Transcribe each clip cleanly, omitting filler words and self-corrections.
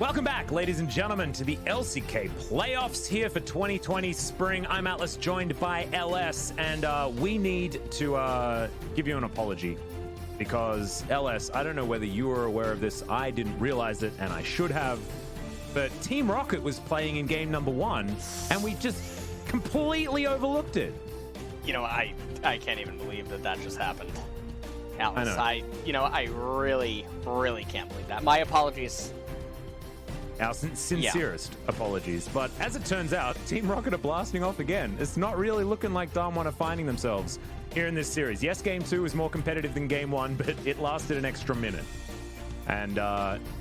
Welcome back, ladies and gentlemen, to the LCK playoffs here for 2020 Spring. I'm Atlas, joined by LS, and we need to give you an apology because, LS, I don't know whether you were aware of this. I didn't realize it, and I should have. But Team Rocket was playing in game number 1, and we just completely overlooked it. You know, I can't even believe that just happened. Atlas, I know. I really can't believe that. My apologies. Our sincerest apologies. But as it turns out, Team Rocket are blasting off again. It's not really looking like DAMWON are finding themselves here in this series. Yes, Game 2 was more competitive than Game 1, but it lasted an extra minute. And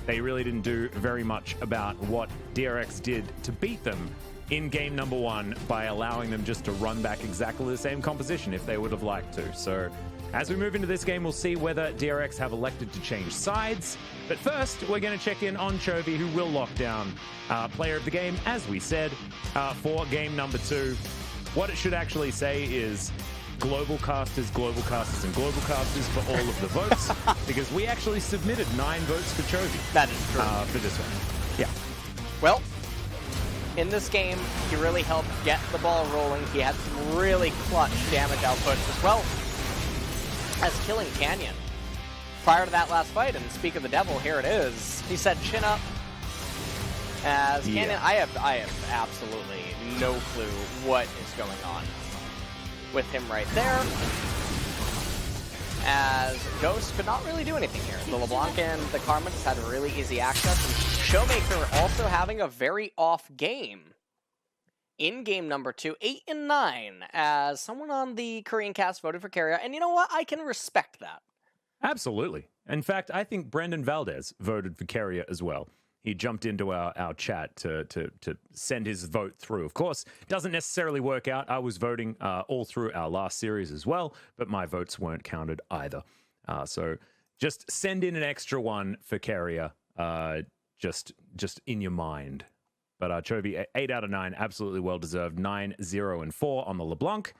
they really didn't do very much about what DRX did to beat them in game number 1 by allowing them just to run back exactly the same composition if they would have liked to. So as we move into this game, we'll see whether DRX have elected to change sides. But first, we're going to check in on Chovy, who will lock down player of the game, as we said, for game number 2. What it should actually say is global casters, and global casters for all of the votes, because we actually submitted 9 votes for Chovy. That is true. For this one. Yeah. Well, in this game, he really helped get the ball rolling. He had some really clutch damage outputs as well as killing Canyon prior to that last fight. And speak of the devil, here it is. He said chin up. As Canyon, I have absolutely no clue what is going on with him right there. As Ghost could not really do anything here. The LeBlanc and the Karma just had really easy access. And Showmaker also having a very off game in game number 2, 8 and 9, as someone on the Korean cast voted for Carrier. And you know what? I can respect that. Absolutely. In fact, I think Brendan Valdez voted for Carrier as well. He jumped into our chat to send his vote through. Of course, doesn't necessarily work out. I was voting all through our last series as well, but my votes weren't counted either. So just send in an extra one for Carrier, just in your mind. But Chovy, 8 out of 9, absolutely well-deserved. 9, 0, and 4 on the LeBlanc.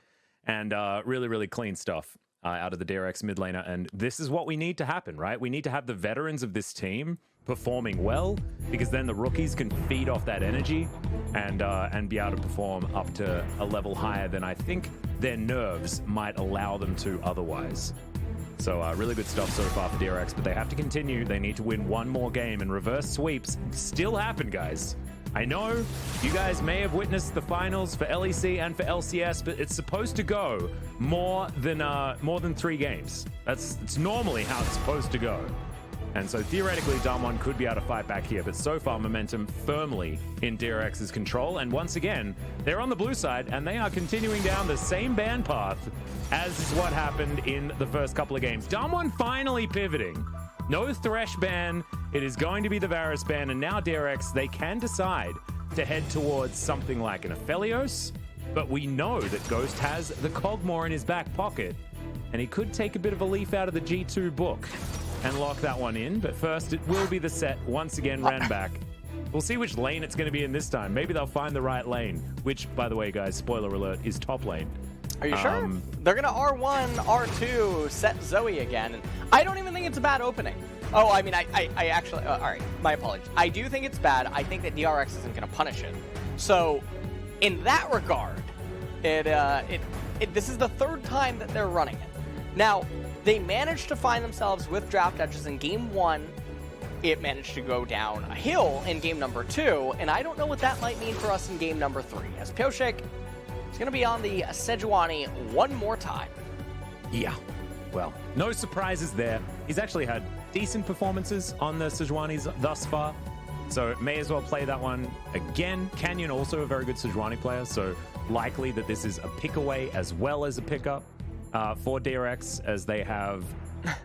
And really clean stuff out of the DRX mid laner. And this is what we need to happen, right? We need to have the veterans of this team performing well, because then the rookies can feed off that energy and be able to perform up to a level higher than I think their nerves might allow them to otherwise. So really good stuff so far for DRX, but they have to continue. They need to win one more game, and reverse sweeps still happen, guys. I know you guys may have witnessed the finals for LEC and for LCS, but it's supposed to go more than 3 games. It's normally how it's supposed to go. And so theoretically, DAMWON could be able to fight back here, but so far momentum firmly in DRX's control. And once again, they're on the blue side, and they are continuing down the same ban path as is what happened in the first couple of games. DAMWON finally pivoting. No Thresh ban. It is going to be the Varus ban, and now DRX, they can decide to head towards something like an Aphelios, but we know that Ghost has the Cogmore in his back pocket, and he could take a bit of a leaf out of the G2 book and lock that one in. But first, it will be the set once again, ran back. We'll see which lane it's going to be in this time. Maybe they'll find the right lane, which, by the way, guys, spoiler alert, is top lane. Are you sure? They're going to R1, R2, set Zoe again. And I don't even think it's a bad opening. Oh, I mean, I actually, all right, my apologies. I do think it's bad. I think that DRX isn't going to punish it. So, in that regard, this is the 3rd time that they're running it. Now, they managed to find themselves with draft edges in game 1. It managed to go down a hill in game number 2, and I don't know what that might mean for us in game number 3, as Pioshek is going to be on the Sejuani one more time. Yeah, well, no surprises there. He's actually had decent performances on the Sejuanis thus far, so may as well play that one again. Canyon also a very good Sejuani player, so likely that this is a pick away as well as a pickup for DRX, as they have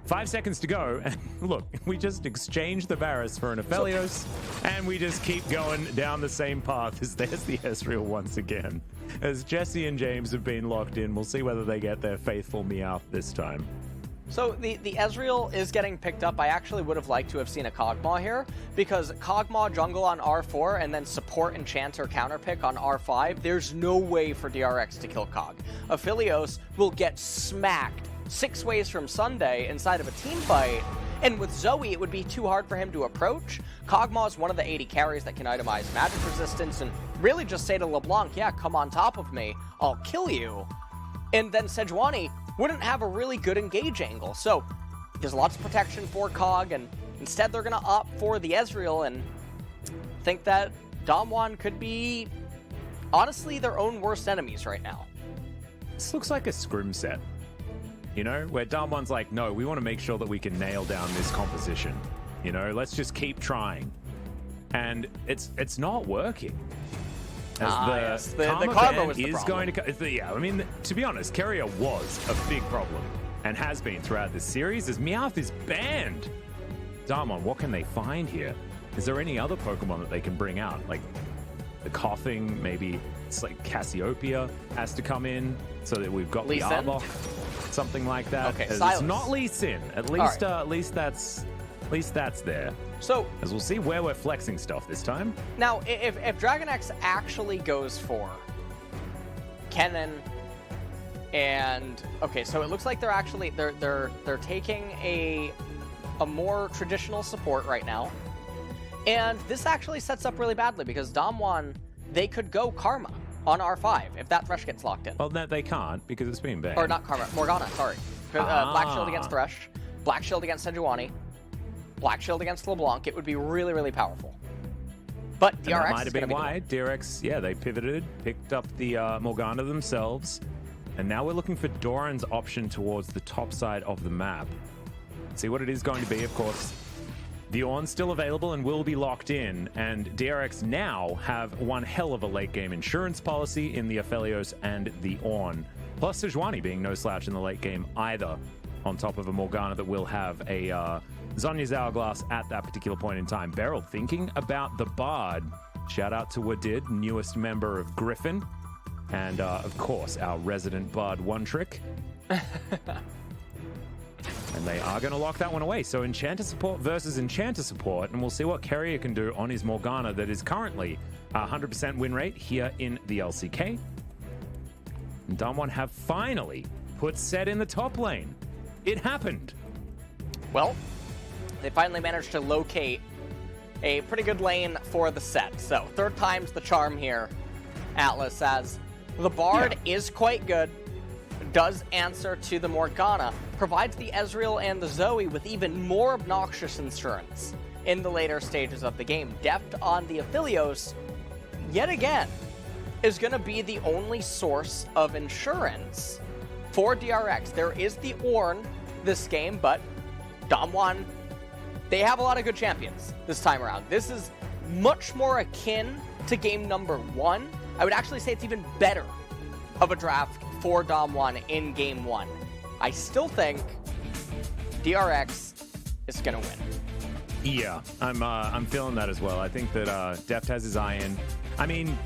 5 seconds to go. And look, we just exchanged the Varus for an Aphelios, and we just keep going down the same path. As there's the Ezreal once again, as Jesse and James have been locked in. We'll see whether they get their faithful Meowth this time. So the Ezreal is getting picked up. I actually would have liked to have seen a Kog'Maw here, because Kog'Maw jungle on R4 and then support Enchanter counterpick on R5, there's no way for DRX to kill Kog. Aphelios will get smacked 6 ways from Sunday inside of a team fight, And with Zoe, it would be too hard for him to approach. Kog'Maw is one of the 80 carries that can itemize magic resistance and really just say to LeBlanc, yeah, come on top of me, I'll kill you. And then Sejuani wouldn't have a really good engage angle. So there's lots of protection for Kog, and instead they're going to opt for the Ezreal and think that DAMWON could be, honestly, their own worst enemies right now. This looks like a scrim set, you know, where DAMWON's like, no, we want to make sure that we can nail down this composition. You know, let's just keep trying. And it's not working. As the karma was the is problem. going to... Yeah, I mean, to be honest, Keria was a big problem and has been throughout this series as Meowth is banned. DAMWON, what can they find here? Is there any other Pokemon that they can bring out? Like the Coughing, maybe it's like Cassiopeia has to come in so that we've got Lee the Sin? Arbok, something like that. Okay, It's Silas. not Lee Sin. At least that's there. So, As we'll see where we're flexing stuff this time. now, if DragonX actually goes for Kennen and... Okay, so it looks like they're actually... They're taking a more traditional support right now. And this actually sets up really badly because DAMWON, they could go Karma on R5 if that Thresh gets locked in. Well, no, they can't because it's been banned. Or not Karma, Morgana, sorry. Black Shield against Thresh, Black Shield against Sejuani, Black Shield against LeBlanc. It would be really, really powerful. But DRX And that might is have going to been be why DRX, yeah, they pivoted, picked up the Morgana themselves, and now we're looking for Doran's option towards the top side of the map. See what it is going to be, of course. The Ornn's still available and will be locked in, and DRX now have one hell of a late game insurance policy in the Aphelios and the Ornn. Plus Sejuani being no slouch in the late game either, on top of a Morgana that will have a Zonya's Hourglass at that particular point in time. Beryl thinking about the Bard. Shout out to Wadid, newest member of Griffin, and of course our resident Bard One Trick. And they are going to lock that one away. So Enchanter support versus Enchanter support, and we'll see what Keria can do on his Morgana that is currently 100% win rate here in the LCK. And DAMWON have finally put Set in the top lane. It happened. Well, they finally managed to locate a pretty good lane for the Set. So, third time's the charm here, Atlas, as the Bard is quite good, does answer to the Morgana, provides the Ezreal and the Zoe with even more obnoxious insurance in the later stages of the game. Deft on the Aphelios, yet again, is going to be the only source of insurance for DRX. There is the Ornn this game, but DAMWON, they have a lot of good champions this time around. This is much more akin to game number 1. I would actually say it's even better of a draft for DAMWON in game 1. I still think DRX is going to win. Yeah, I'm feeling that as well. I think that Deft has his eye in. I mean,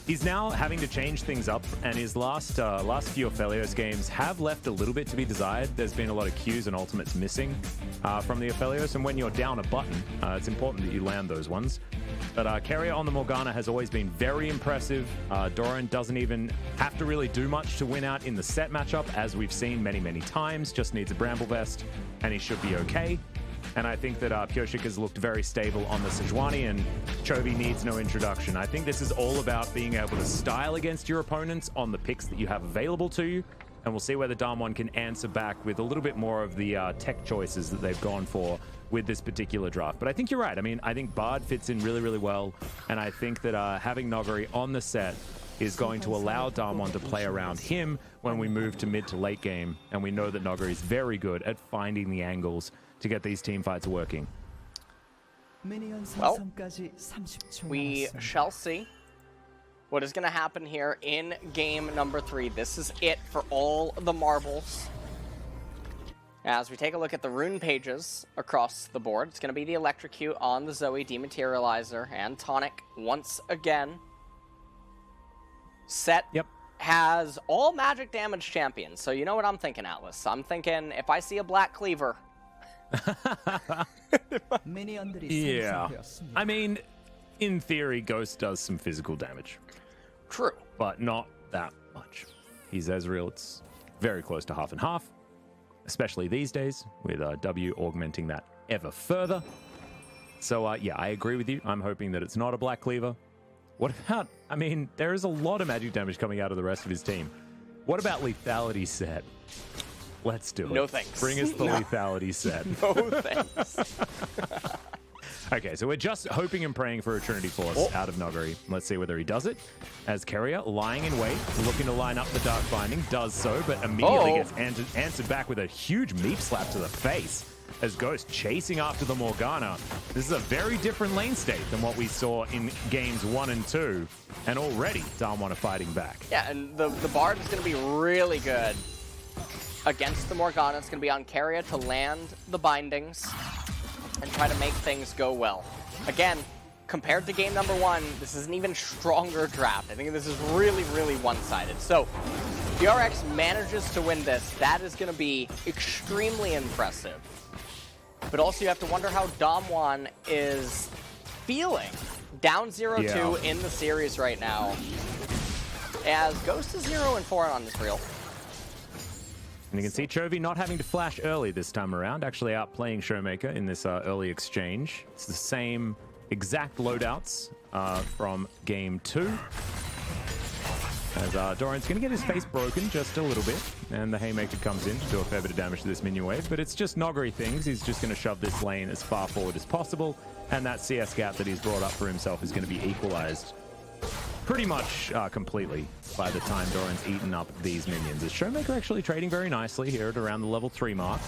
he's now having to change things up, and his last few Aphelios games have left a little bit to be desired. There's been a lot of Qs and ultimates missing from the Aphelios, and when you're down a button, it's important that you land those ones. But Keria on the Morgana has always been very impressive. Doran doesn't even have to really do much to win out in the Set matchup, as we've seen many, many times. Just needs a Bramble Vest, and he should be okay. And I think that Pioshik has looked very stable on the Sejuani, and Chovy needs no introduction. I think this is all about being able to style against your opponents on the picks that you have available to you, and we'll see whether DAMWON can answer back with a little bit more of the tech choices that they've gone for with this particular draft. But I think you're right. I mean, I think Bard fits in really, really well, and I think that having Nogari on the Set is going to allow DAMWON to play around him when we move to mid to late game, and we know that Nogari is very good at finding the angles to get these team fights working. Well, we shall see what is going to happen here in game number 3. This is it for all the marbles. As we take a look at the rune pages across the board, it's going to be the Electrocute on the Zoe, Dematerializer, and Tonic once again. Set has all magic damage champions, so you know what I'm thinking, Atlas. I'm thinking if I see a Black Cleaver... Yeah. I mean, in theory, Ghost does some physical damage. True. But not that much. He's Ezreal. It's very close to half and half, especially these days, with W augmenting that ever further. So, yeah, I agree with you. I'm hoping that it's not a Black Cleaver. What about, I mean, there is a lot of magic damage coming out of the rest of his team. What about lethality set? Let's do it. No thanks. Bring us the lethality set. No thanks. Okay, so we're just hoping and praying for a Trinity Force out of Nogari. Let's see whether he does it. As Keria, lying in wait, looking to line up the Dark Binding, does so, but immediately gets answered back with a huge meat slap to the face. As Ghost chasing after the Morgana. This is a very different lane state than what we saw in games 1 and 2. And already, DAMWON are fighting back. Yeah, and the Bard is going to be really good against the Morgana. It's going to be on Keria to land the bindings and try to make things go well. Again, compared to game number 1, this is an even stronger draft. I think this is really, really one-sided. So, DRX manages to win this. That is going to be extremely impressive. But also you have to wonder how DAMWON is feeling. Down 0-2 in the series right now. As Ghost is 0-4 on this reel. And you can see Chovy not having to flash early this time around, actually outplaying Showmaker in this early exchange. It's the same exact loadouts from game 2. As Doran's going to get his face broken just a little bit, and the Haymaker comes in to do a fair bit of damage to this minion wave, but it's just Nogari things. He's just going to shove this lane as far forward as possible, and that CS gap that he's brought up for himself is going to be equalized pretty much completely by the time Doran's eaten up these minions. Is Showmaker actually trading very nicely here at around the level 3 mark,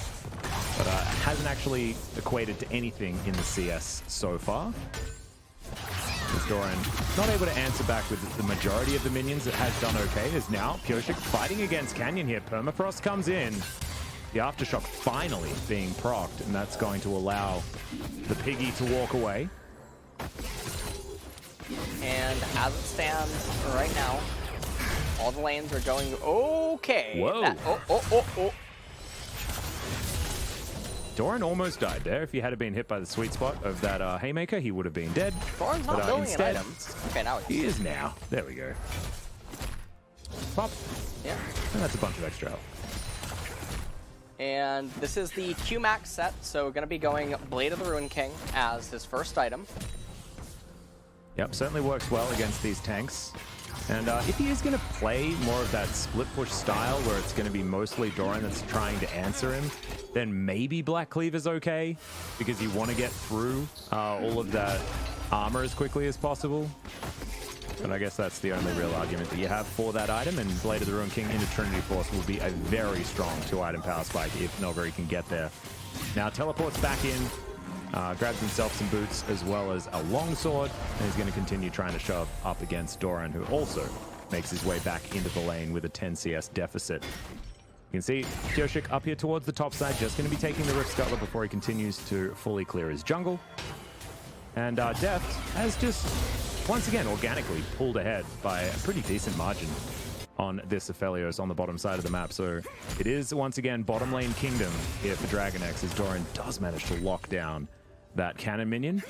but hasn't actually equated to anything in the CS so far. As Doran not able to answer back with the majority of the minions that has done okay, is now Pyosik fighting against Canyon here. Permafrost comes in. The Aftershock finally being procced, and that's going to allow the Piggy to walk away. And as it stands right now, all the lanes are going okay. Whoa. Doran almost died there. If he had been hit by the sweet spot of that Haymaker, he would have been dead. Doran's not building instead, an item. Okay, now he is now. There we go. Pop. Yeah. And that's a bunch of extra health. And this is the Q-Max set, so going to be going Blade of the Ruin King as his first item. Yep, certainly works well against these tanks. And if he is going to play more of that split push style where it's going to be mostly Doran that's trying to answer him, then maybe Black Cleaver's okay, because you want to get through all of that armor as quickly as possible. And I guess that's the only real argument that you have for that item, and Blade of the Ruin King into Trinity Force will be a very strong 2-item power spike if Nogari can get there. Now teleports back in, grabs himself some boots as well as a longsword, and he's going to continue trying to shove up against Doran, who also makes his way back into the lane with a 10 CS deficit. You can see Pyosik up here towards the top side, just going to be taking the Rift Scuttler before he continues to fully clear his jungle. And Deft has just, once again, organically pulled ahead by a pretty decent margin on this Aphelios on the bottom side of the map. So it is, once again, bottom lane kingdom here for DragonX, as Doran does manage to lock down that cannon minion.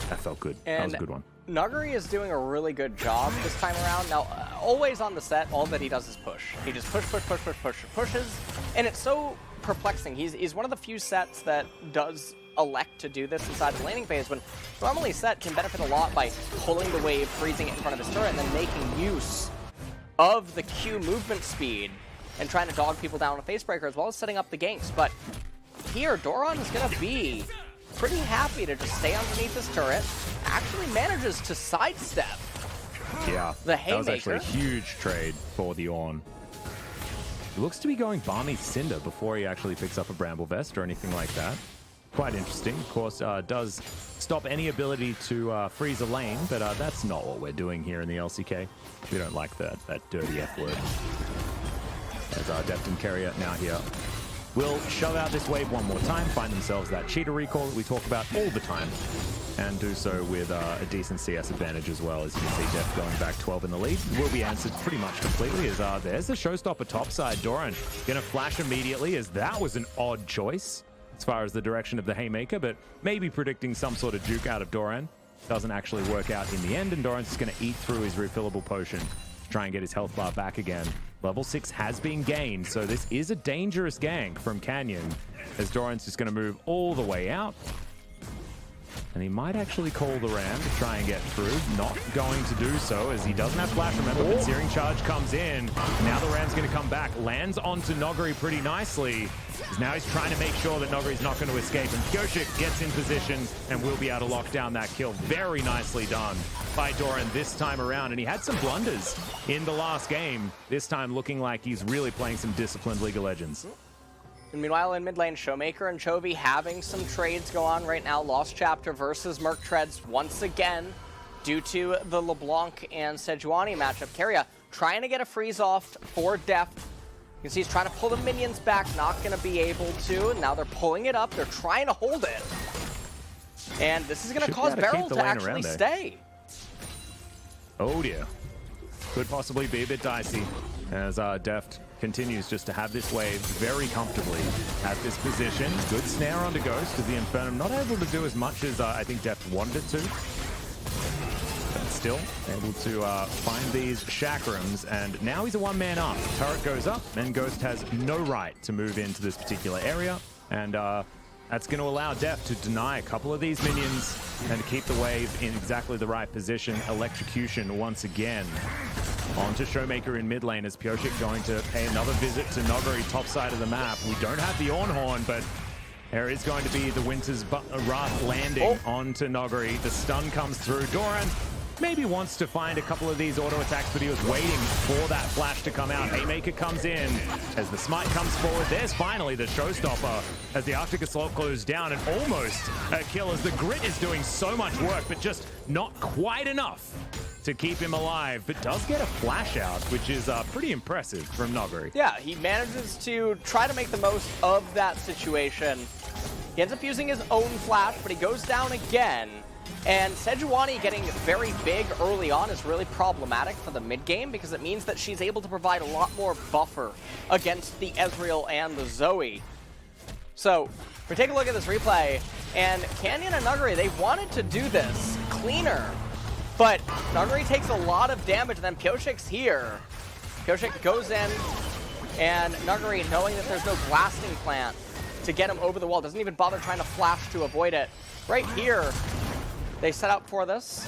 That felt good. And that was a good one. Nogari is doing a really good job this time around. Now, always on the set, all that he does is push. He just pushes, and it's so perplexing. He's one of the few sets that does elect to do this inside the laning phase, when normally set can benefit a lot by pulling the wave, freezing it in front of his turret, and then making use of the Q movement speed and trying to dog people down with Facebreaker, as well as setting up the ganks. But here, Doran is going to be pretty happy to just stay underneath this turret. Actually manages to sidestep the Haymaker. That was actually a huge trade for the Ornn. He looks to be going Balmy Cinder before he actually picks up a Bramble Vest or anything like that. Quite interesting. Of course, does stop any ability to freeze a lane, but that's not what we're doing here in the LCK. We don't like that dirty F word. As Deft and Keria now here will shove out this wave one more time, find themselves that cheater recall that we talk about all the time, and do so with a decent CS advantage as well. As you can see, Deft going back 12 in the lead. Will be answered pretty much completely, as there's the showstopper topside. Doran gonna flash immediately, as that was an odd choice as far as the direction of the Haymaker, but maybe predicting some sort of juke out of Doran. Doesn't actually work out in the end, and Doran's just gonna eat through his refillable potion try and get his health bar back again. Level 6 has been gained, so this is a dangerous gank from Canyon, as Doran's just going to move all the way out. And he might actually call the Ram to try and get through. Not going to do so, as he doesn't have flash, remember, but Searing Charge comes in. Now the Ram's going to come back, lands onto Noguri pretty nicely. Now he's trying to make sure that Noguri's not going to escape, and Pioshik gets in position and will be able to lock down that kill. Very nicely done by Doran this time around, and he had some blunders in the last game. This time looking like he's really playing some disciplined League of Legends. And meanwhile, in mid lane, Showmaker and Chovy having some trades go on right now. Lost Chapter versus Merc Treads once again due to the LeBlanc and Sejuani matchup. Keria trying to get a freeze off for Deft. You can see he's trying to pull the minions back, not going to be able to. Now they're pulling it up. They're trying to hold it. And this is going to cause Beryl to actually stay. Oh dear. Could possibly be a bit dicey as Deft continues just to have this wave very comfortably at this position. Good snare onto Ghost as the Infernum not able to do as much as I think Deft wanted it to. But still able to find these chakrams, and now he's a one-man up. Turret goes up, and Ghost has no right to move into this particular area, and that's going to allow Deft to deny a couple of these minions and to keep the wave in exactly the right position. Electrocution once again onto Showmaker in mid lane, as Pioshik going to pay another visit to Noguri top side of the map. We don't have the Ornhorn, but there is going to be the Winter's Wrath landing onto Noguri. The stun comes through. Doran maybe wants to find a couple of these auto attacks, but he was waiting for that flash to come out. Haymaker comes in as the smite comes forward. There's finally the showstopper as the Arctic Assault goes down, and almost a kill as the Grit is doing so much work, but just not quite enough to keep him alive, but does get a flash out, which is pretty impressive from Noguri. Yeah, he manages to try to make the most of that situation. He ends up using his own flash, but he goes down again. And Sejuani getting very big early on is really problematic for the mid game, because it means that she's able to provide a lot more buffer against the Ezreal and the Zoe. So, we take a look at this replay, and Canyon and Noguri, they wanted to do this cleaner, but Noguri takes a lot of damage, and then Pioshik's here. Pioshik goes in, and Noguri, knowing that there's no blasting plant to get him over the wall, doesn't even bother trying to flash to avoid it. Right here, they set up for this.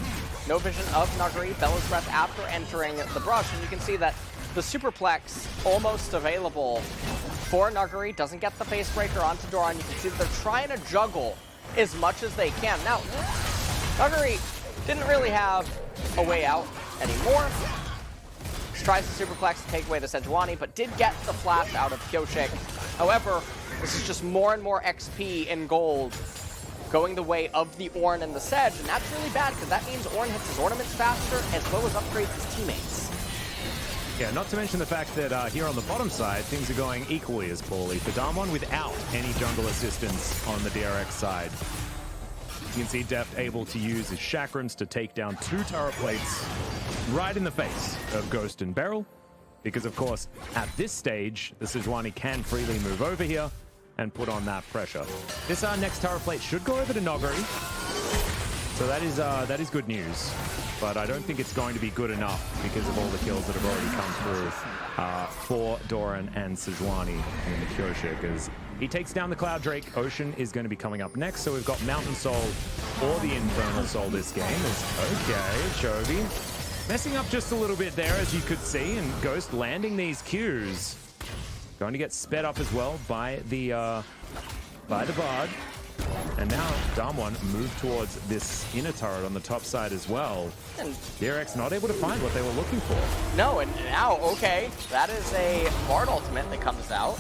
No vision of Noguri. Bella's Breath after entering the brush, and you can see that the Superplex almost available for Noguri. Doesn't get the face breaker onto Doran. You can see that they're trying to juggle as much as they can. Now, Noguri didn't really have a way out anymore. Just tries the Superplex to take away the Sejuani, but did get the flash out of Pioshik. However, this is just more and more XP in gold going the way of the Ornn and the Sedge, and that's really bad, because that means Ornn hits his ornaments faster, as well as upgrades his teammates. Yeah, not to mention the fact that here on the bottom side, things are going equally as poorly for DAMWON without any jungle assistance on the DRX side. You can see Deft able to use his chakrams to take down 2 turret plates right in the face of Ghost and Beryl, because of course, at this stage, the Sejuani can freely move over here and put on that pressure. This next turret plate should go over to Noguri, so that is good news. But I don't think it's going to be good enough because of all the kills that have already come through for Doran and Sejuani in the Pioshik, as he takes down the Cloud Drake. Ocean is going to be coming up next, so we've got Mountain Soul or the Infernal Soul this game. Okay, Chovy messing up just a little bit there, as you could see, and Ghost landing these Qs. Going to get sped up as well by the Bard. And now DAMWON move towards this inner turret on the top side as well. And DRX not able to find what they were looking for. No, and now, okay, that is a Bard ultimate that comes out.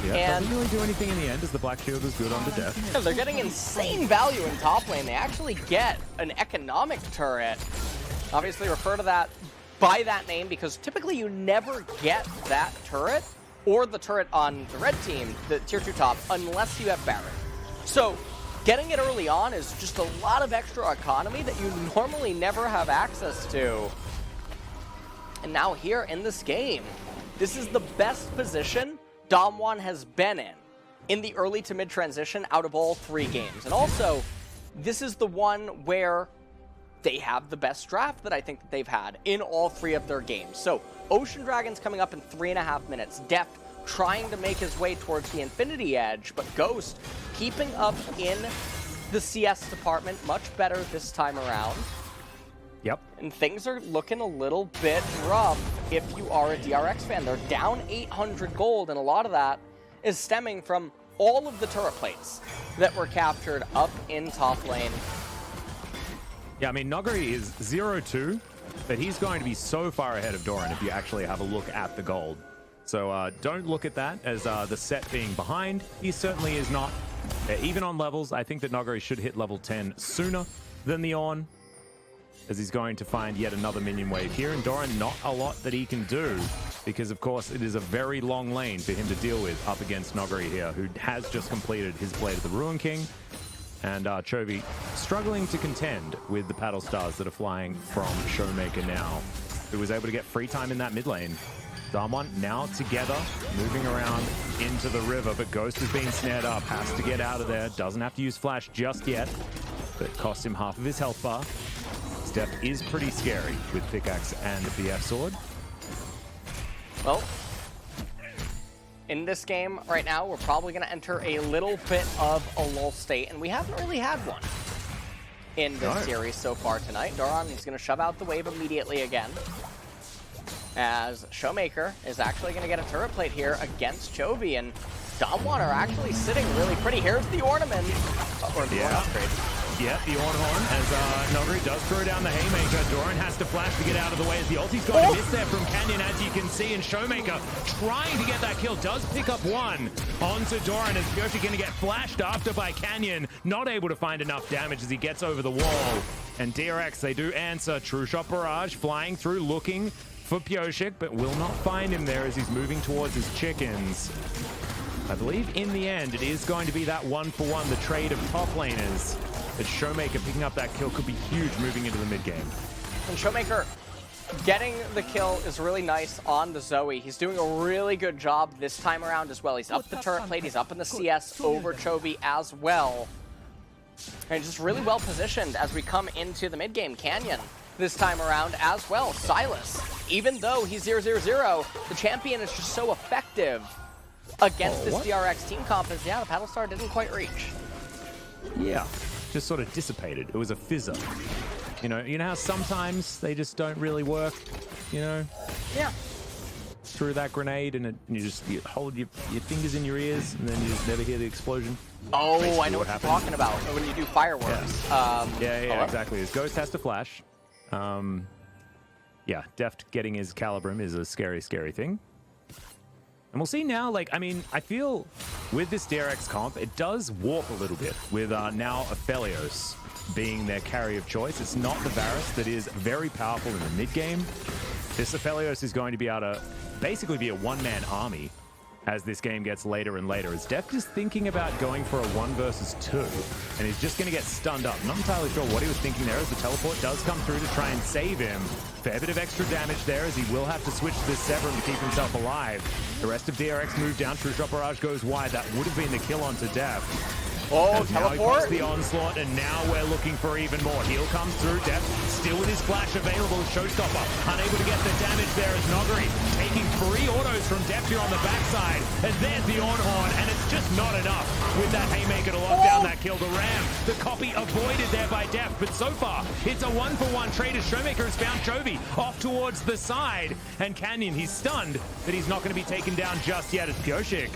Yeah, and doesn't really do anything in the end, as the Black Shield is good onto Death. Yeah, they're getting insane value in top lane. They actually get an economic turret. Obviously refer to that by that name, because typically you never get that turret or the turret on the red team, the tier 2 top, unless you have Baron. So getting it early on is just a lot of extra economy that you normally never have access to. And now here in this game, this is the best position DAMWON has been in the early to mid transition out of all 3 games. And also, this is the one where they have the best draft that I think that they've had in all 3 of their games. So Ocean Dragon's coming up in 3.5 minutes. Deft trying to make his way towards the Infinity Edge, but Ghost keeping up in the CS department much better this time around. Yep. And things are looking a little bit rough if you are a DRX fan. They're down 800 gold, and a lot of that is stemming from all of the turret plates that were captured up in top lane. Yeah, I mean, Noguri is 0-2, but he's going to be so far ahead of Doran if you actually have a look at the gold. So don't look at that as the set being behind. He certainly is not. Even on levels, I think that Noguri should hit level 10 sooner than the Ornn, as he's going to find yet another minion wave here. And Doran, not a lot that he can do, because of course it is a very long lane for him to deal with up against Noguri here, who has just completed his Blade of the Ruin King. And Chovy struggling to contend with the paddle stars that are flying from Showmaker now, who was able to get free time in that mid lane. DAMWON now together, moving around into the river, but Ghost is being snared up, has to get out of there, doesn't have to use Flash just yet, but it costs him half of his health bar. Steph is pretty scary with Pickaxe and the BF Sword. Well, in this game right now, we're probably going to enter a little bit of a lull state, and we haven't really had one in this series so far tonight. Doran is going to shove out the wave immediately again, as Showmaker is actually going to get a turret plate here against Chovy, and DAMWON are actually sitting really pretty. Here's the ornament, or the Ornn upgrade. Yeah, the Ornn horn, as Noguri does throw down the Haymaker. Doran has to flash to get out of the way as the ulti's going to miss there from Canyon, as you can see, and Showmaker trying to get that kill, does pick up one onto Doran, as Pyoshi going to get flashed after by Canyon, not able to find enough damage as he gets over the wall. And DRX, they do answer. True Shot Barrage flying through, looking for Pyoshik, but will not find him there as he's moving towards his chickens. I believe in the end it is going to be that 1-for-1, the trade of top laners. But Showmaker picking up that kill could be huge moving into the mid game. And Showmaker getting the kill is really nice on the Zoe. He's doing a really good job this time around as well. He's up the turret plate, he's up in the CS over Chovy as well. And just really well positioned as we come into the mid game. Canyon this time around as well. Silas, even though he's 0-0-0, the champion is just so effective against this DRX team comp, as yeah, the paddle star didn't quite reach. Yeah, just sort of dissipated. It was a fizzer. You know how sometimes they just don't really work, you know? Yeah. Threw that grenade and you hold your fingers in your ears and then you just never hear the explosion. Oh, basically I know what you're talking about when you do fireworks. Yeah, exactly. His Ghost has to flash. Yeah, Deft getting his Calibrum is a scary, scary thing. And we'll see now, like, I mean, I feel with this DRX comp, it does warp a little bit with now Aphelios being their carry of choice. It's not the Varus that is very powerful in the mid game. This Aphelios is going to be able to basically be a one-man army as this game gets later and later. As Deft is thinking about going for a 1 versus 2, and he's just going to get stunned up. Not entirely sure what he was thinking there, as the teleport does come through to try and save him. Fair bit of extra damage there, as he will have to switch to this Severum to keep himself alive. The rest of DRX move down. True Shot Barrage goes wide. That would have been the kill onto Deft. Oh, now teleport! He the onslaught, and now we're looking for even more. Heal comes through. Deft still with his flash available as Showstopper. Unable to get the damage there as Noguri taking 3 autos from Deft here on the backside. And there's the Ornn horn, and it's just not enough with that Haymaker to lock down that kill. The Ram, the copy avoided there by Deft, but so far it's a 1-for-1 trade as Showmaker has found Chovy off towards the side. And Canyon, he's stunned, but he's not going to be taken down just yet as Pyoshik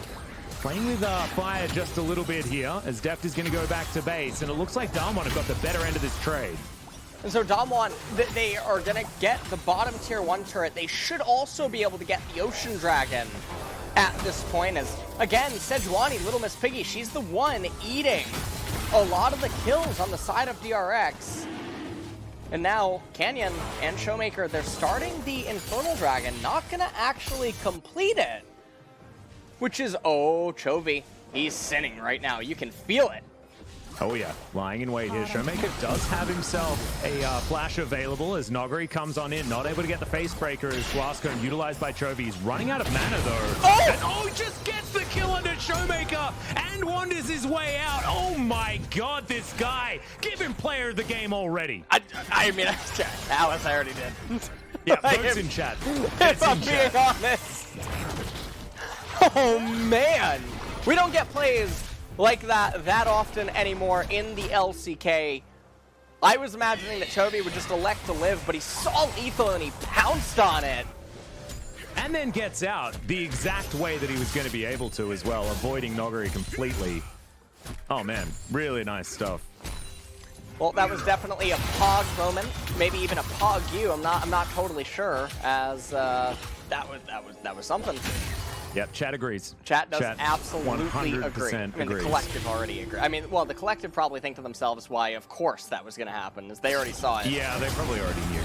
playing with fire just a little bit here, as Deft is going to go back to base, and it looks like DAMWON have got the better end of this trade. And so DAMWON, they are going to get the bottom tier 1 turret. They should also be able to get the Ocean Dragon at this point, as, again, Sejuani, Little Miss Piggy, she's the one eating a lot of the kills on the side of DRX. And now Canyon and Showmaker, they're starting the Infernal Dragon, not going to actually complete it. Which is, oh, Chovy, he's sinning right now. You can feel it. Oh yeah, lying in wait here. Showmaker does have himself a flash available as Noguri comes on in, not able to get the face breaker as Blasco utilized by Chovy. He's running out of mana though. Oh, just gets the kill under Showmaker and wanders his way out. Oh my god, this guy. Give him player of the game already. I mean, Alice, I already did. Yeah, votes in chat. If I'm being honest. Oh man, we don't get plays like that often anymore in the LCK. I was imagining that Chovy would just elect to live, but he saw lethal and he pounced on it. And then gets out the exact way that he was going to be able to as well, avoiding Noguri completely. Oh man, really nice stuff. Well, that was definitely a Pog moment, maybe even a Pog U. I'm not totally sure, as that was something. Yep, chat agrees. Chat does absolutely agree. I mean, agrees. the collective already agree. I mean, well, the collective probably think to themselves, why, of course that was going to happen, as they already saw it. Yeah, they probably already knew.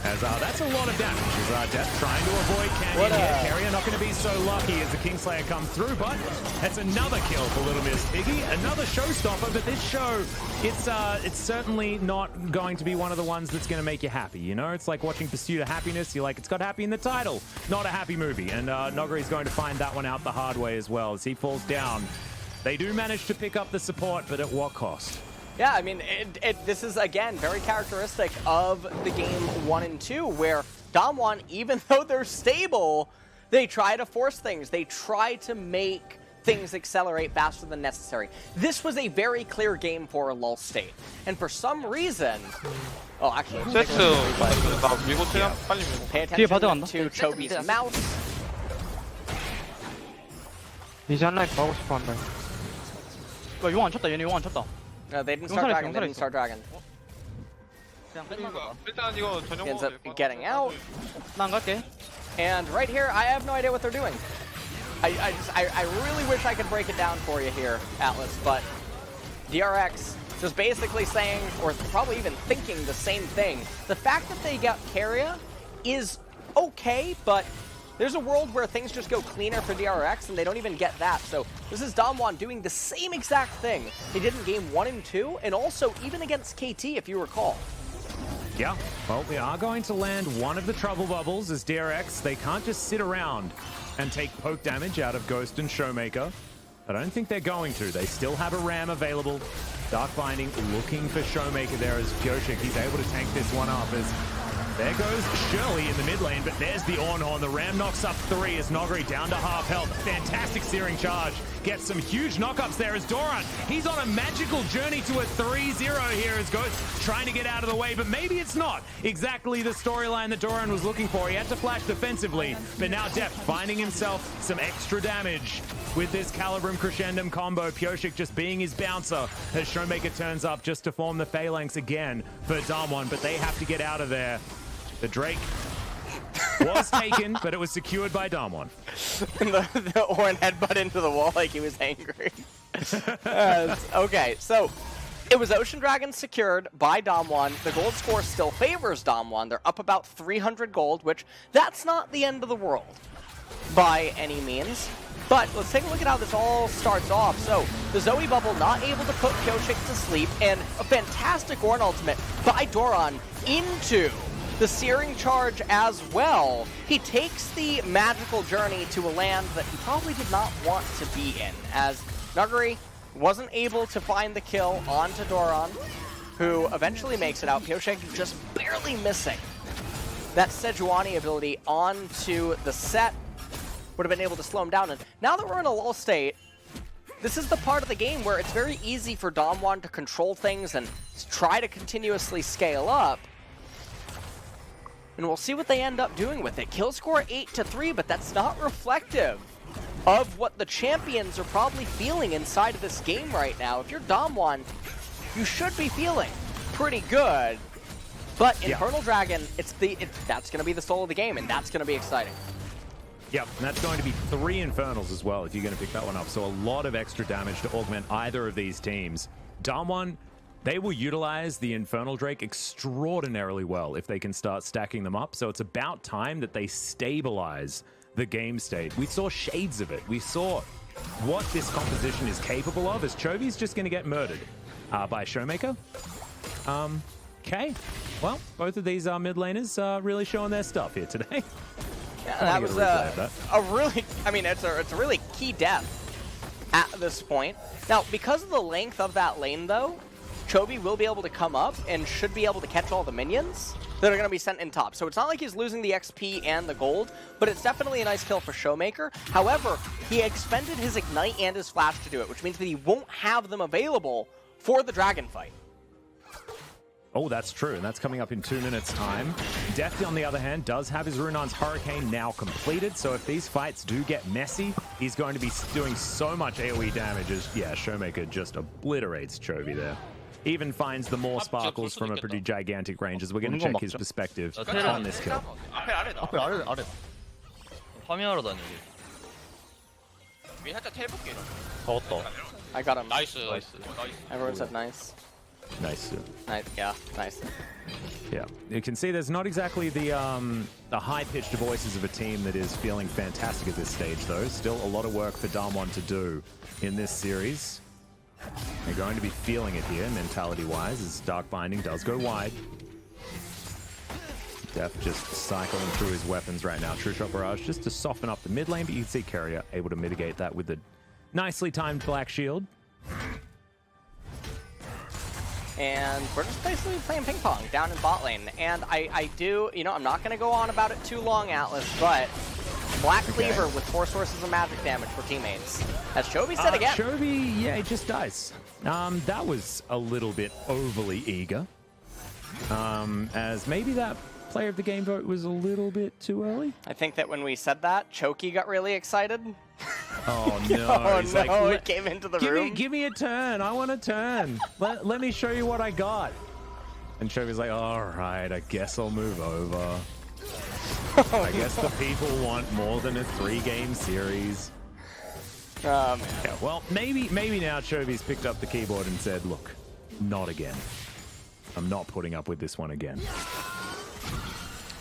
As that's a lot of damage. As Death trying to avoid Canyon here. Carrier not going to be so lucky as the Kingslayer comes through, but that's another kill for Little Miss Piggy. Another showstopper, but this show, it's certainly not going to be one of the ones that's going to make you happy. You know, it's like watching Pursuit of Happiness. You're like, it's got happy in the title, not a happy movie. And Noguri's going to find that one out the hard way as well as he falls down. They do manage to pick up the support, but at what cost? Yeah, I mean, this is, again, very characteristic of the game 1 and 2, where DAMWON, even though they're stable, they try to force things. They try to make things accelerate faster than necessary. This was a very clear game for LoL State. And for some reason... Oh, actually... Pay attention to Chovy's mouse. 이제 한 라인 더 하고 싶어 한다. 용 안 쳤다. 얘네 용 안 쳤다. No, they didn't start Dragon. They didn't start Dragon. 일단 이거 전용 He ends up getting out. 나 안 갈게. And right here, I have no idea what they're doing. I really wish I could break it down for you here, Atlas, but DRX just basically saying, or probably even thinking the same thing. The fact that they got Carrier is okay, but there's a world where things just go cleaner for DRX and they don't even get that. So this is DAMWON doing the same exact thing they did in game 1 and 2, and also even against KT, if you recall. Yeah, well, we are going to land one of the trouble bubbles as DRX. They can't just sit around and take poke damage out of Ghost and Showmaker. I don't think they're going to. They still have a Ram available. Dark Binding looking for Showmaker there as Pyoshik. He's able to tank this one up as there goes Shirley in the mid lane, but there's the Ornhorn. The Ram knocks up 3 as Noguri down to half health. Fantastic searing charge. Gets some huge knockups there as Doran. He's on a magical journey to a 3-0 here as Ghost trying to get out of the way, but maybe it's not exactly the storyline that Doran was looking for. He had to flash defensively, but now Deft finding himself some extra damage with this Calibrum Crescendum combo. Pyoshik just being his bouncer as Showmaker turns up just to form the Phalanx again for DAMWON, but they have to get out of there. The Drake was taken, but it was secured by DAMWON. the Orin headbutt into the wall like he was angry. Okay, so it was Ocean Dragon secured by DAMWON. The gold score still favors DAMWON. They're up about 300 gold, which that's not the end of the world by any means. But let's take a look at how this all starts off. So the Zoe bubble not able to put Pyoshik to sleep, and a fantastic Ornn ultimate by Doran into the searing charge as well. He takes the magical journey to a land that he probably did not want to be in, as Noguri wasn't able to find the kill onto Doran, who eventually makes it out. Pyoshik just barely missing that Sejuani ability onto the set. Would have been able to slow him down. And now that we're in a lull state, this is the part of the game where it's very easy for DAMWON to control things and try to continuously scale up. And we'll see what they end up doing with it. Kill score 8-3, but that's not reflective of what the champions are probably feeling inside of this game right now. If you're DAMWON, you should be feeling pretty good. But Infernal Dragon, that's going to be the soul of the game, and that's going to be exciting. Yep, and that's going to be 3 Infernals as well if you're going to pick that one up. So a lot of extra damage to augment either of these teams. DAMWON, they will utilize the Infernal Drake extraordinarily well if they can start stacking them up. So it's about time that they stabilize the game state. We saw shades of it. We saw what this composition is capable of as Chovy's just going to get murdered. by Showmaker. Okay. Well, both of these mid laners are really showing their stuff here today. Yeah, that was a really, I mean, it's a really key death at this point. Now, because of the length of that lane, though, Chovy will be able to come up and should be able to catch all the minions that are going to be sent in top. So it's not like he's losing the XP and the gold, but it's definitely a nice kill for Showmaker. However, he expended his Ignite and his Flash to do it, which means that he won't have them available for the dragon fight. Oh, that's true, and that's coming up in 2 minutes' time. Deft, on the other hand, does have his Runon's Hurricane now completed, so if these fights do get messy, he's going to be doing so much AoE damage as, yeah, Showmaker just obliterates Chovy there. Even finds the more sparkles from a pretty gigantic range, as we're going to check his perspective on this kill. 앞에 아래. 화면으로 다니기. 살짝 해볼게. 더웠다. I got him. 나이스. Everyone said nice. Nice. Nice. Yeah, nice. Yeah, you can see there's not exactly the high-pitched voices of a team that is feeling fantastic at this stage, though. Still a lot of work for DAMWON to do in this series. They're going to be feeling it here, mentality-wise, as Dark Binding does go wide. Def just cycling through his weapons right now. True Shot Barrage just to soften up the mid lane, but you can see Carrier able to mitigate that with the nicely timed Black Shield. And we're just basically playing ping pong down in bot lane. And I do, you know, I'm not going to go on about it too long, Atlas, but Black Cleaver with 4 sources of magic damage for teammates. As Chovy said again. Chovy, yeah, it just dies. That was a little bit overly eager. As maybe that player of the game vote was a little bit too early. I think that when we said that, Choky got really excited. Oh no! Oh He's no! like, It came into the room. Give me a turn. I want a turn. Let me show you what I got. And Chovy's like, all right, I guess I'll move over. I guess the people want more than a 3-game series. Yeah, well, maybe now Chovy's picked up the keyboard and said, look, not again. I'm not putting up with this one again.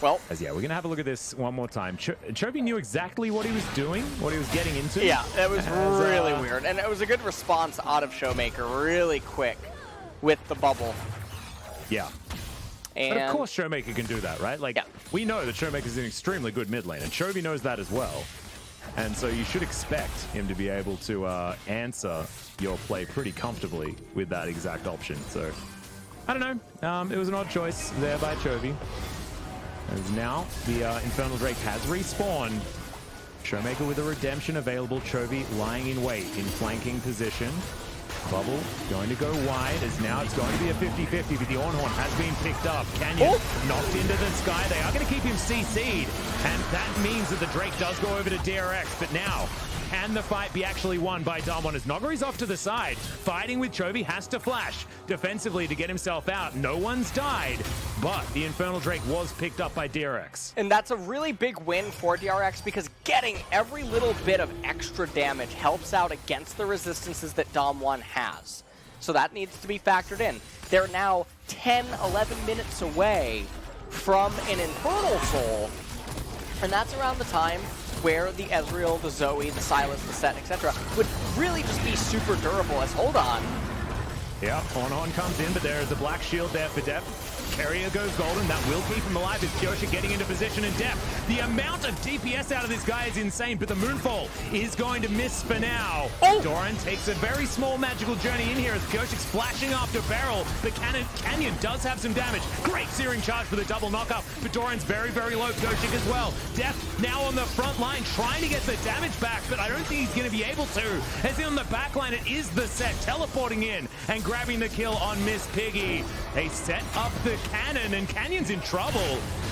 Well, as yeah, we're gonna have a look at this one more time. Chovy knew exactly what he was doing, what he was getting into. Yeah, it was really weird, and it was a good response out of Showmaker, really quick with the bubble. Yeah. And but of course Showmaker can do that, right? Like, yeah. We know that Showmaker's an extremely good mid lane, and Chovy knows that as well. And so you should expect him to be able to answer your play pretty comfortably with that exact option. So, I don't know. It was an odd choice there by Chovy. As now, the Infernal Drake has respawned. Showmaker with a redemption available. Chovy lying in wait in flanking position. Bubble going to go wide, as now it's going to be a 50-50, but the Ornhorn has been picked up. Canyon knocked into the sky. They are going to keep him CC'd, and that means that the Drake does go over to DRX, but now, can the fight be actually won by DAMWON? As Nogari's off to the side, fighting with Chovy, has to flash defensively to get himself out. No one's died, but the Infernal Drake was picked up by DRX. And that's a really big win for DRX, because getting every little bit of extra damage helps out against the resistances that DAMWON has. So that needs to be factored in. They're now 10, 11 minutes away from an Infernal Soul, and that's around the time where the Ezreal, the Zoe, the Sylas, the Set, etc. would really just be super durable. As hold on. Yeah, Ornhorn comes in, but there is a Black Shield there for Def. Carrier goes golden. That will keep him alive as Kyosha getting into position in Def. The amount of DPS out of this guy is insane, but the Moonfall is going to miss for now. Doran takes a very small magical journey in here as Kyoshik's flashing after Barrel, but Canyon does have some damage. Great Searing Charge for the double knockup, but Doran's very, very low. Kyoshik as well. Def now on the front line trying to get the damage back, but I don't think he's going to be able to. As on the back line, it is the Set teleporting in and grabbing the kill on Miss Piggy. They set up the cannon, and Canyon's in trouble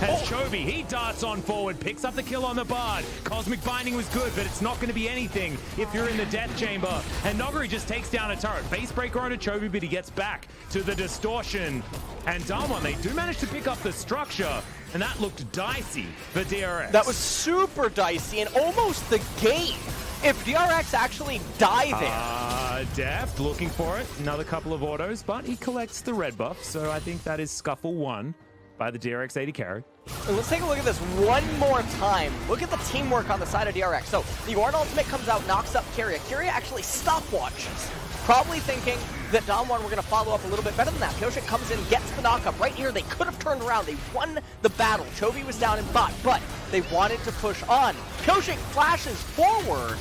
as Chovy, he darts on forward, picks up the kill on the Bard. Cosmic Binding was good, but it's not going to be anything if you're in the Death Chamber. And Nogari just takes down a turret. Base Breaker on a Chovy, but he gets back to the Distortion. And DAMWON, they do manage to pick up the structure, and that looked dicey for DRX. That was super dicey and almost the game. If DRX actually die there. Deft looking for it. Another couple of autos, but he collects the red buff. So I think that is scuffle 1 by the DRX 80 carry. And let's take a look at this one more time. Look at the teamwork on the side of DRX. So the Ornn ultimate comes out, knocks up Kyria. Kyria actually stopwatches, probably thinking, that DAMWON were going to follow up a little bit better than that. Pyosik comes in, gets the knockup right here. They could have turned around. They won the battle. Chovy was down in bot, but they wanted to push on. Pyosik flashes forward,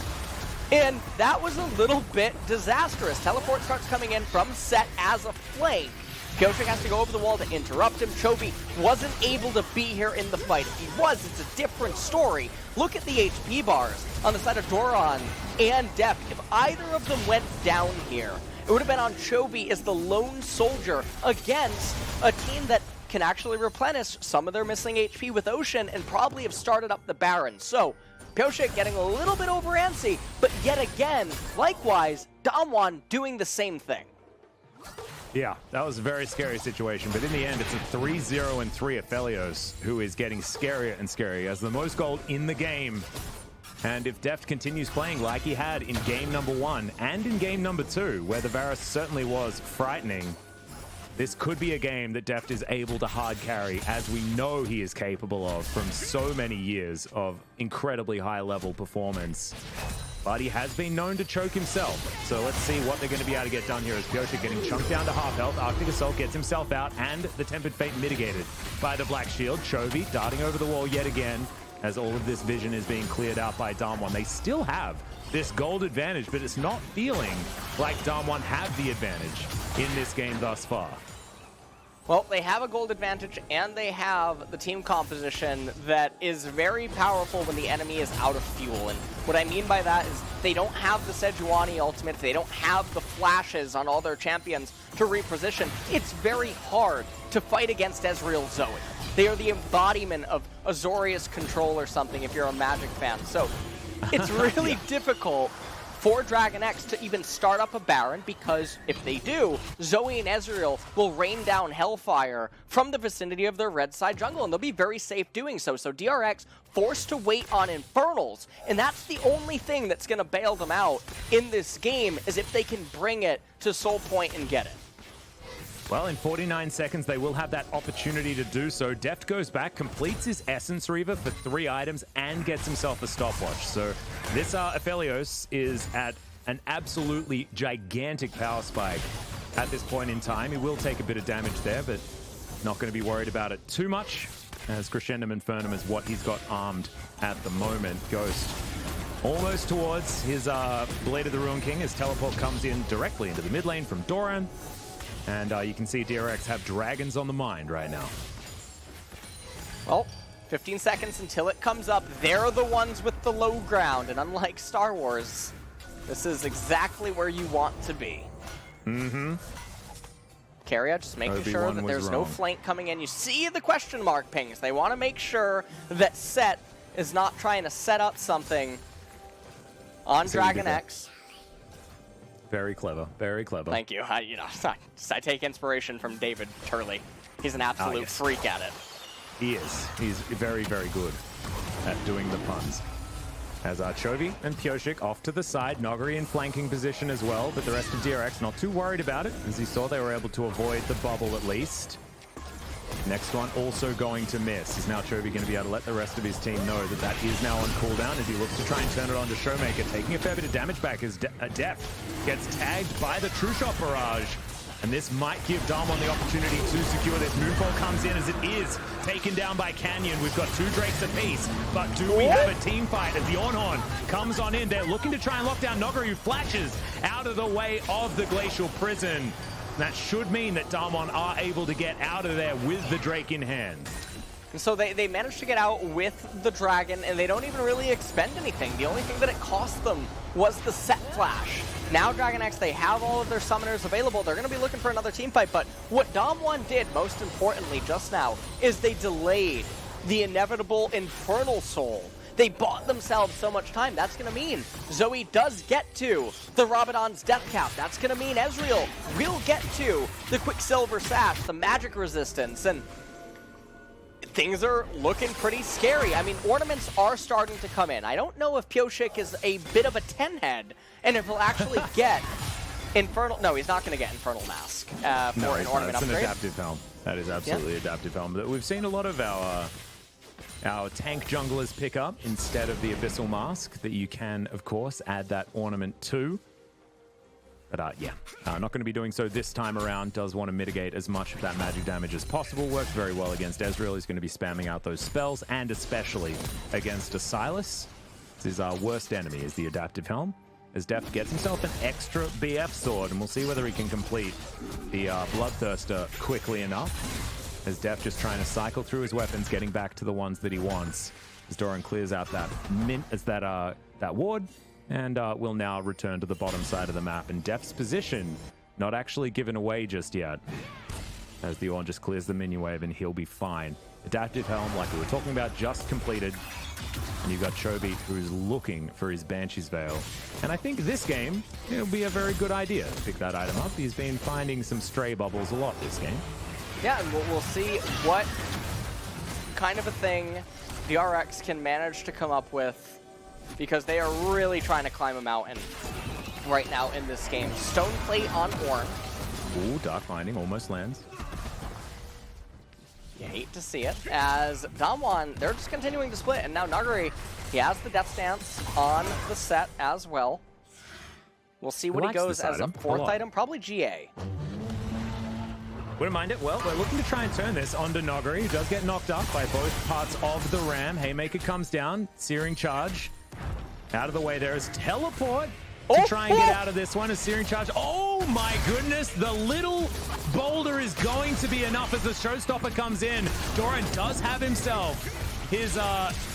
and that was a little bit disastrous. Teleport starts coming in from Set as a flank. Pyosik has to go over the wall to interrupt him. Chovy wasn't able to be here in the fight. If he was, it's a different story. Look at the HP bars on the side of Doran and Def. If either of them went down here, it would have been on Chovy as the lone soldier against a team that can actually replenish some of their missing HP with Ocean and probably have started up the Baron. So, Pyosik getting a little bit over antsy, but yet again, likewise, DAMWON doing the same thing. Yeah, that was a very scary situation, but in the end, it's a 3-0 and 3 Aphelios who is getting scarier and scarier as the most gold in the game. And if Deft continues playing like he had in game number 1 and in game number 2, where the Varus certainly was frightening, this could be a game that Deft is able to hard carry, as we know he is capable of from so many years of incredibly high-level performance. But he has been known to choke himself. So let's see what they're going to be able to get done here as Pyosik getting chunked down to half health. Arctic Assault gets himself out and the Tempered Fate mitigated by the Black Shield. Chovy darting over the wall yet again as all of this vision is being cleared out by DAMWON. They still have this gold advantage, but it's not feeling like DAMWON have the advantage in this game thus far. Well, they have a gold advantage, and they have the team composition that is very powerful when the enemy is out of fuel. And what I mean by that is they don't have the Sejuani ultimate, they don't have the flashes on all their champions to reposition. It's very hard to fight against Ezreal Zoe. They are the embodiment of Azorius control or something if you're a Magic fan. So it's really difficult for DragonX to even start up a Baron, because if they do, Zoe and Ezreal will rain down Hellfire from the vicinity of their red side jungle, and they'll be very safe doing so. So DRX forced to wait on Infernals, and that's the only thing that's going to bail them out in this game, is if they can bring it to Soul Point and get it. Well, in 49 seconds, they will have that opportunity to do so. Deft goes back, completes his Essence Reaver for 3 items, and gets himself a stopwatch. So this Aphelios is at an absolutely gigantic power spike at this point in time. He will take a bit of damage there, but not going to be worried about it too much, as Crescendum Infernum is what he's got armed at the moment. Ghost almost towards his Blade of the Ruin King. His teleport comes in directly into the mid lane from Doran. And you can see DRX have dragons on the mind right now. Well, 15 seconds until it comes up. They're the ones with the low ground. And unlike Star Wars, this is exactly where you want to be. Mm-hmm. Keria just making sure that there's no flank coming in. You see the question mark pings. They want to make sure that Set is not trying to set up something on DragonX. Very clever, very clever. Thank you. I take inspiration from David Turley. He's an absolute freak at it. He is. He's very, very good at doing the puns. As Chovy and Pyosik off to the side, Nogari in flanking position as well, but the rest of DRX not too worried about it, as he saw they were able to avoid the bubble at least. Next one also going to miss. Is now Chovy going to be able to let the rest of his team know that that is now on cooldown as he looks to try and turn it on to Showmaker, taking a fair bit of damage back as Def gets tagged by the True Shot Barrage. And this might give DAMWON the opportunity to secure this. Moonfall comes in as it is taken down by Canyon. We've got 2 Drakes apiece, but do we have a team fight as the Ornhorn comes on in? They're looking to try and lock down Nogari, who flashes out of the way of the Glacial Prison. That should mean that DAMWON are able to get out of there with the Drake in hand. And so they managed to get out with the Dragon, and they don't even really expend anything. The only thing that it cost them was the set flash. Now DragonX, they have all of their summoners available. They're going to be looking for another team fight, but what DAMWON did, most importantly just now, is they delayed the inevitable Infernal Soul. They bought themselves so much time. That's going to mean Zoe does get to the Rabadon's Death Cap. That's going to mean Ezreal will get to the Quicksilver Sash, the magic resistance, and things are looking pretty scary. I mean, ornaments are starting to come in. I don't know if Pyosik is a bit of a 10-head, and if he'll actually get Infernal... No, he's not going to get Infernal Mask for an ornament upgrade. It's an adaptive helm. That is absolutely adaptive helm. But we've seen a lot of our tank junglers pick up instead of the Abyssal Mask that you can, of course, add that ornament to. But yeah, not going to be doing so this time around. Does want to mitigate as much of that magic damage as possible. Works very well against Ezreal. He's going to be spamming out those spells, and especially against a Sylas. His worst enemy is the Adaptive Helm, as Deft gets himself an extra BF sword, and we'll see whether he can complete the Bloodthirster quickly enough. As Deft just trying to cycle through his weapons, getting back to the ones that he wants. As Doran clears out that that ward, and will now return to the bottom side of the map. And Deft's position not actually given away just yet, as the Ornn just clears the minion wave, and he'll be fine. Adaptive Helm, like we were talking about, just completed. And you've got Chobi, who's looking for his Banshee's Veil. And I think this game, it'll be a very good idea to pick that item up. He's been finding some stray bubbles a lot this game. Yeah, and we'll see what kind of a thing DRX can manage to come up with, because they are really trying to climb a mountain right now in this game. Stone Plate on Ornn. Ooh, Dark Binding almost lands. You hate to see it, as DAMWON, they're just continuing to split, and now Nuguri, he has the Death Stance on the set as well. We'll see what he goes as a fourth item, probably GA. Wouldn't mind it. Well, we're looking to try and turn this onto Nuguri, who does get knocked up by both parts of the Ram. Haymaker comes down, Searing Charge. Out of the way there is Teleport to try and get out of this one. A Searing Charge. Oh my goodness, the little boulder is going to be enough as the Showstopper comes in. Doran does have himself his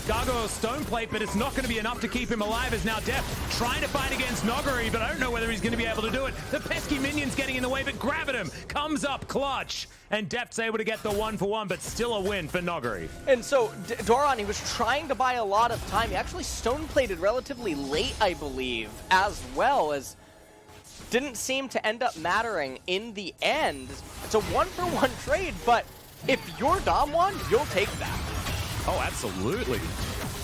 Gargoyle Stone Plate, but it's not going to be enough to keep him alive, as now Deft trying to fight against Nuguri, but I don't know whether he's going to be able to do it. The pesky minion's getting in the way, but Gravitum comes up clutch, and Deft's able to get the 1-for-1, but still a win for Nuguri. And so Doran, he was trying to buy a lot of time. He actually Stone Plated relatively late, I believe, as well, as didn't seem to end up mattering in the end. It's a 1-for-1 trade, but if you're DAMWON, you'll take that. Oh, absolutely.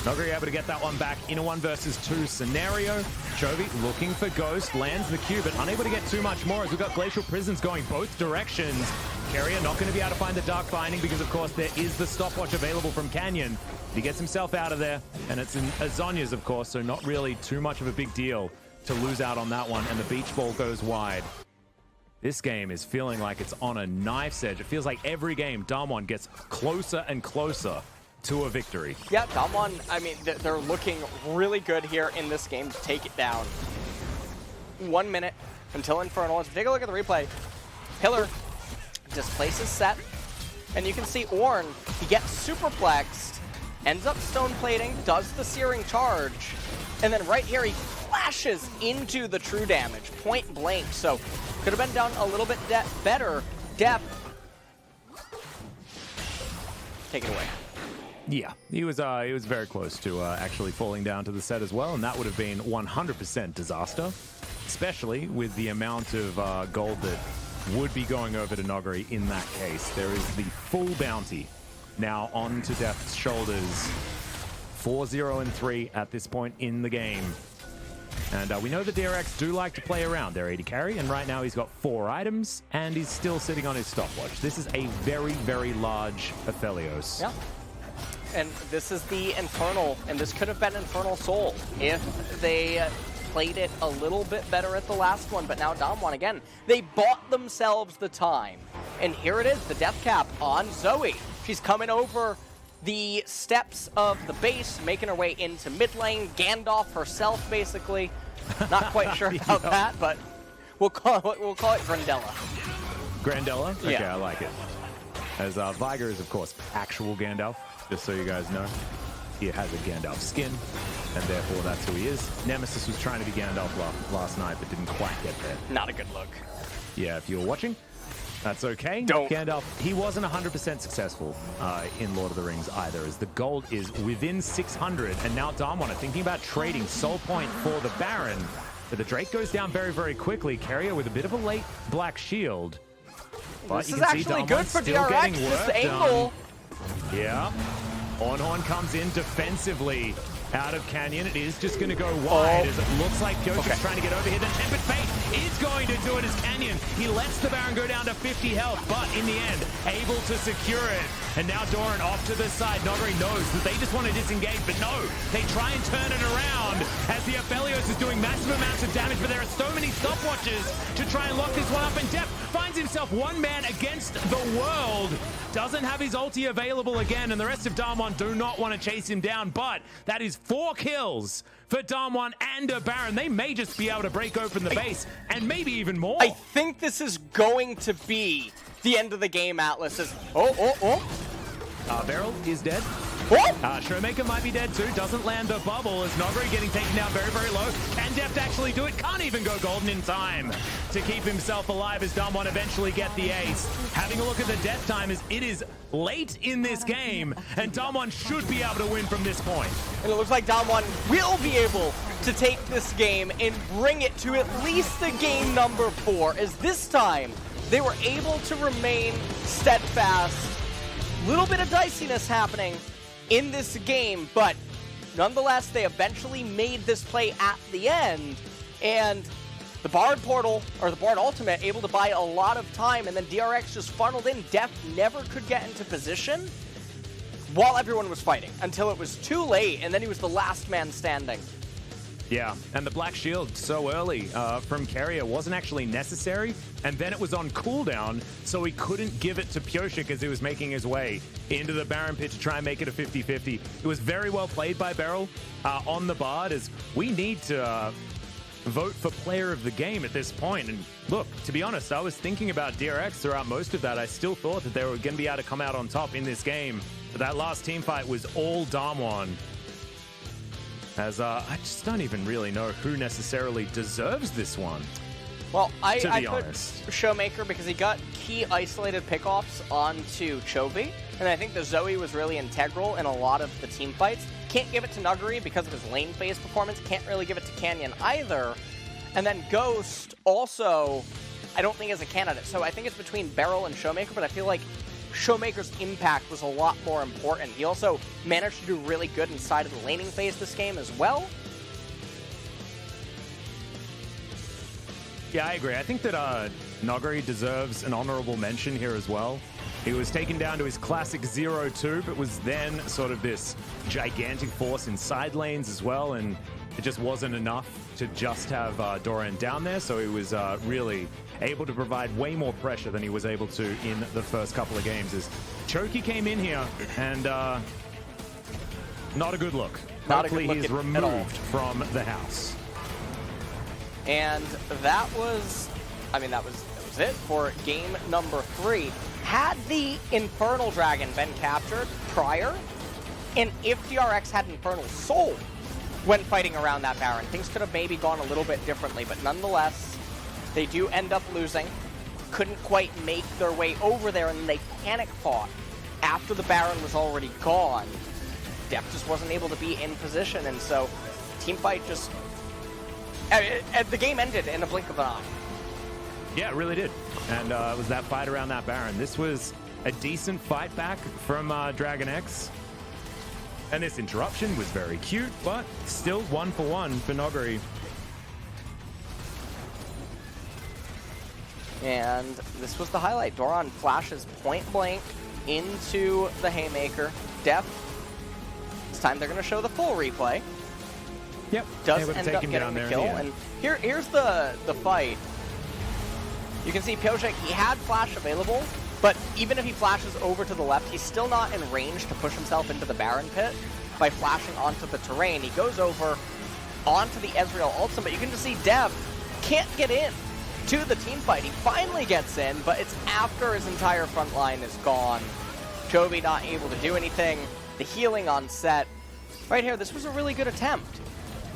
Nuguri able to get that one back in a 1 versus 2 scenario. Chovy looking for Ghost, lands the Q, but unable to get too much more, as we've got Glacial Prisons going both directions. Carrier not going to be able to find the Dark Binding, because of course there is the stopwatch available from Canyon. He gets himself out of there, and it's in Azonia's, of course, so not really too much of a big deal to lose out on that one, and the beach ball goes wide. This game is feeling like it's on a knife's edge. It feels like every game DAMWON gets closer and closer to a victory. Yeah, DAMWON, I mean, they're looking really good here in this game to take it down. 1 minute until Infernal. Let's take a look at the replay. Pillar displaces Set, and you can see Ornn, he gets superplexed, ends up stone plating, does the Searing Charge, and then right here he flashes into the true damage, point blank. So could have been down a little bit better. Depth. Take it away. Yeah, he was very close to actually falling down to the set as well, and that would have been 100% disaster, especially with the amount of gold that would be going over to Nuguri in that case. There is the full bounty now onto Deft's shoulders. 4-0-3 at this point in the game. And we know the DRX do like to play around their AD carry, and right now he's got 4 items, and he's still sitting on his stopwatch. This is a very, very large Aphelios. Yeah. And this is the Infernal, and this could have been Infernal Soul if they played it a little bit better at the last one, but now DAMWON again, they bought themselves the time. And here it is, the death cap on Zoe. She's coming over the steps of the base, making her way into mid lane. Gandalf herself, basically. Not quite sure about that, but we'll call it Grandella. Grandella? Okay, Yeah. I like it. As Viger is, of course, actual Gandalf, just so you guys know. He has a Gandalf skin, and therefore that's who he is. Nemesis was trying to be Gandalf last night, but didn't quite get there. Not a good look. Yeah, if you were watching, that's okay. Don't. Gandalf, he wasn't 100% successful in Lord of the Rings either, as the gold is within 600, and now DAMWON are thinking about trading Soul Point for the Baron. But the Drake goes down very, very quickly. Carrier with a bit of a late Black Shield. But This is actually good for DRX, this angle. Yeah. Ornn comes in defensively. out of Canyon. It is just going to go wide as it looks like Piotr's trying to get over here. Then Tempered Fate is going to do it as Canyon. He lets the Baron go down to 50 health, but in the end, able to secure it. And now Doran off to the side. Nogari knows that they just want to disengage, but no, they try and turn it around as the Aphelios is doing massive amounts of damage, but there are so many stopwatches to try and lock this one up, and Def finds himself one man against the world. Doesn't have his ulti available again, and the rest of DAMWON do not want to chase him down, but that is 4 kills for DAMWON and a Baron. They may just be able to break open the base, and maybe even more. I think this is going to be the end of the game, Atlas. Is Beryl is dead. Showmaker might be dead too. Doesn't land the bubble as Nogari getting taken down very, very low. Can Deft actually do it? Can't even go golden in time to keep himself alive as DAMWON eventually get the ace. Having a look at the death time, as it is late in this game, and DAMWON should be able to win from this point. And it looks like DAMWON will be able to take this game and bring it to at least the game number 4, as this time they were able to remain steadfast. Little bit of diciness happening in this game, but nonetheless, they eventually made this play at the end, and the Bard Portal, or the Bard Ultimate, able to buy a lot of time, and then DRX just funneled in. Def never could get into position while everyone was fighting, until it was too late, and then he was the last man standing. Yeah, and the Black Shield so early from Carrier wasn't actually necessary, and then it was on cooldown, so he couldn't give it to Piotrek as he was making his way into the Baron pit to try and make it a 50-50. It was very well played by Beryl on the Bard, as we need to vote for player of the game at this point. And look, to be honest, I was thinking about DRX throughout most of that. I still thought that they were going to be able to come out on top in this game, but that last team fight was all DAMWON. As I just don't even really know who necessarily deserves this one. Well, I put honest. Showmaker because he got key isolated pickoffs onto Chovy, and I think the Zoe was really integral in a lot of the team fights. Can't give it to Nuggery because of his lane phase performance. Can't really give it to Canyon either. And then Ghost also, I don't think is a candidate. So I think it's between Beryl and Showmaker, but I feel like Showmaker's impact was a lot more important. He also managed to do really good inside of the laning phase this game as well. Yeah, I agree. I think that Nogari deserves an honorable mention here as well. He was taken down to his classic 0-2, but was then sort of this gigantic force in side lanes as well, and it just wasn't enough to just have Doran down there, so he was really able to provide way more pressure than he was able to in the first couple of games. As Choki came in here, and not a good look. Hopefully he's removed from the house. And that was, I mean, that was it for game number 3. Had the Infernal Dragon been captured prior, and if DRX had Infernal Soul when fighting around that Baron, things could have maybe gone a little bit differently, but nonetheless, they do end up losing. Couldn't quite make their way over there, and they panic fought after the Baron was already gone. Def just wasn't able to be in position, and so team fight just... the game ended in a blink of an eye. Yeah, it really did. And it was that fight around that Baron. This was a decent fight back from DragonX. And this interruption was very cute, but still 1-for-1 for Nogari. And this was the highlight. Doran flashes point blank into the Haymaker. Def, this time they're going to show the full replay. Yep. Does end up getting the kill. And here's the fight. You can see Piotrek, he had flash available, but even if he flashes over to the left, he's still not in range to push himself into the Baron pit by flashing onto the terrain. He goes over onto the Ezreal ultimate, but you can just see Dev can't get in to the team fight. He finally gets in, but it's after his entire front line is gone. Chovy not able to do anything. The healing on set. Right here, this was a really good attempt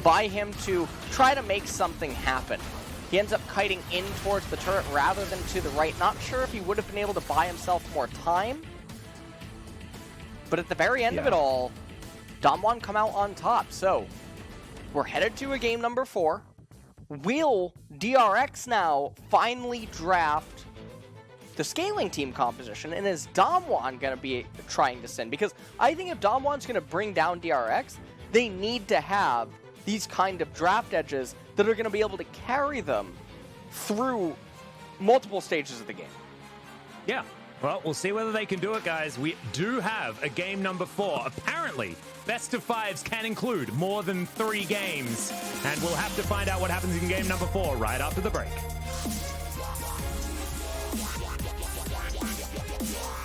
by him to try to make something happen. He ends up kiting in towards the turret rather than to the right. Not sure if he would have been able to buy himself more time. But at the very end of it all, DAMWON come out on top. So we're headed to a game number 4. Will DRX now finally draft the scaling team composition? And is DAMWON going to be trying to send? Because I think if DAMWON's going to bring down DRX, They need to have these kind of draft edges that are going to be able to carry them through multiple stages of the game. Yeah. Well, we'll see whether they can do it, guys. We do have a game number 4. Apparently, best of 5s can include more than 3 games. And we'll have to find out what happens in game number 4 right after the break.